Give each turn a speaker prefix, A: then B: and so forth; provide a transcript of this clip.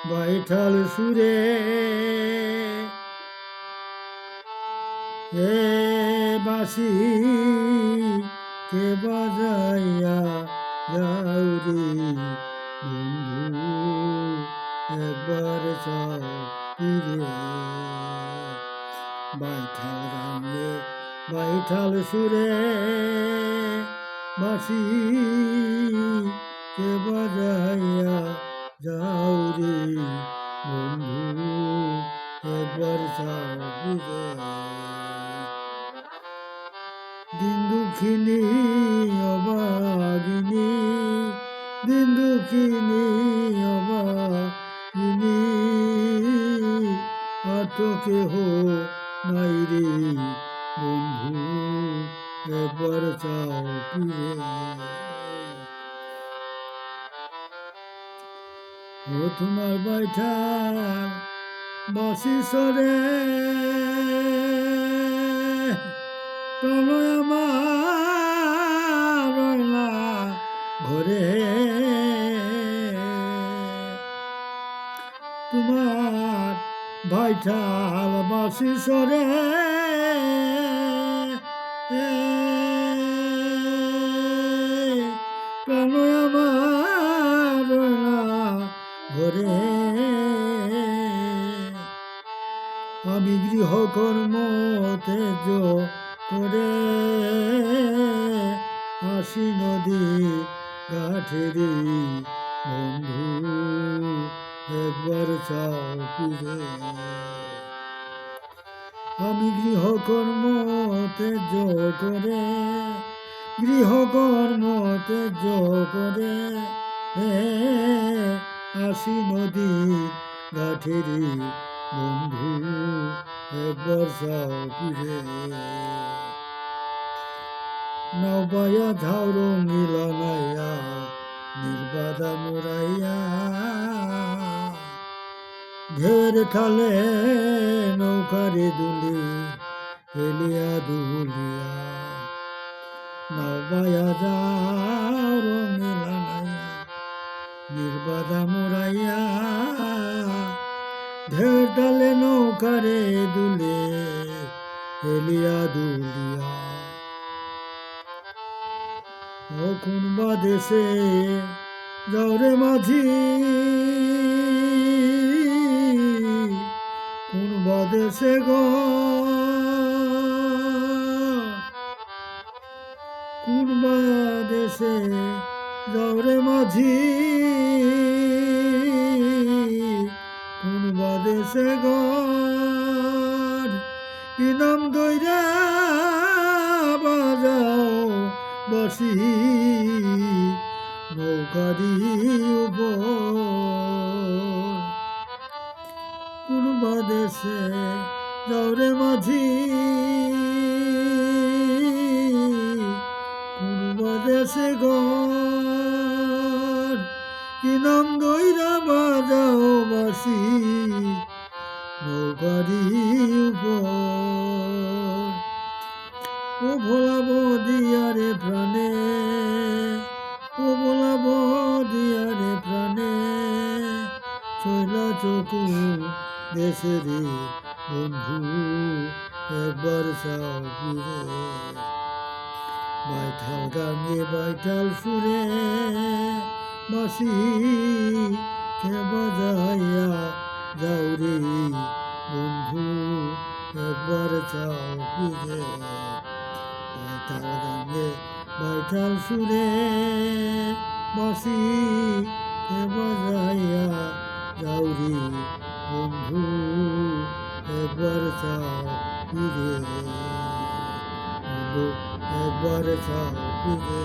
A: বাইঠাল সুরে হে বাঁশি কে বাজাইয়া যাও রে বন্ধু একবার চাও ফিরে বাইঠাল গানে বাইঠাল সুরে বাঁশি কে বাজাইয়া যাও রে বন্ধু একবার চাও ফিরে দিন দুঃখিনী অবাগিনী দিন দুঃখিনী অবাগিনী আর তো কেহ নাই রে বন্ধু একবার চাও ফিরে ও তোমার বাইঠাল বাঁশি সরে প্রণয় আমার রইলা ঘরে তোমার ভাইঠাল বাঁশি সরে প্রণয় আমার রইলা ঘরে আমি গৃহকর্ম তেজ করে আসি নদী ঘাটেরি বন্ধু একবার চাও ফিরে আমি গৃহকর্ম তেজ করে গৃহকর্ম তেজ করে আসি নদী ঘাটেরি বন্ধু একবার চাও ফিরে নবায়া ঝাউ রঙিলা নাইয়া নির্বাদা মোরাইয়া ঢের খালে নৌকারে দুলি হেলিয়া দুলিয়া নবায়া ঝাউ রঙিলা নাইয়া নির্বাদা মোরাইয়া ঢের ডালে নৌকারে দুলে হেলিয়া দুলিয়া ও কোনবা দেশে যাওরে মাঝি কোনবা দেশে গো কোনবা দেশে যাওরে মাঝি কোনবা দেশে গর ইনাম দইরা বাজাও বাঁশি নৌকারি উপর কোনবা দেশে যাওরে মাঝি কোনবা দেশে গর ইনাম দইরা বাজাও বাঁশি নৌকারি উপর ও ভোলাবো দিয়ারে প্রাণে ও ভোলাবো দিয়ারে প্রাণে চইলা চকু দেশেরে বন্ধু একবার চাও ফিরে বাইঠাল গানে বাইঠাল সুরে বাঁশি কে বাজাইয়া যাও রে বন্ধু একবার চাও ফিরে বাইঠাল গানে বাইঠাল সুরে বাঁশি কে বাজাইয়া যাও রে বন্ধু একবার চাও ফিরে বন্ধু একবার চাও ফিরে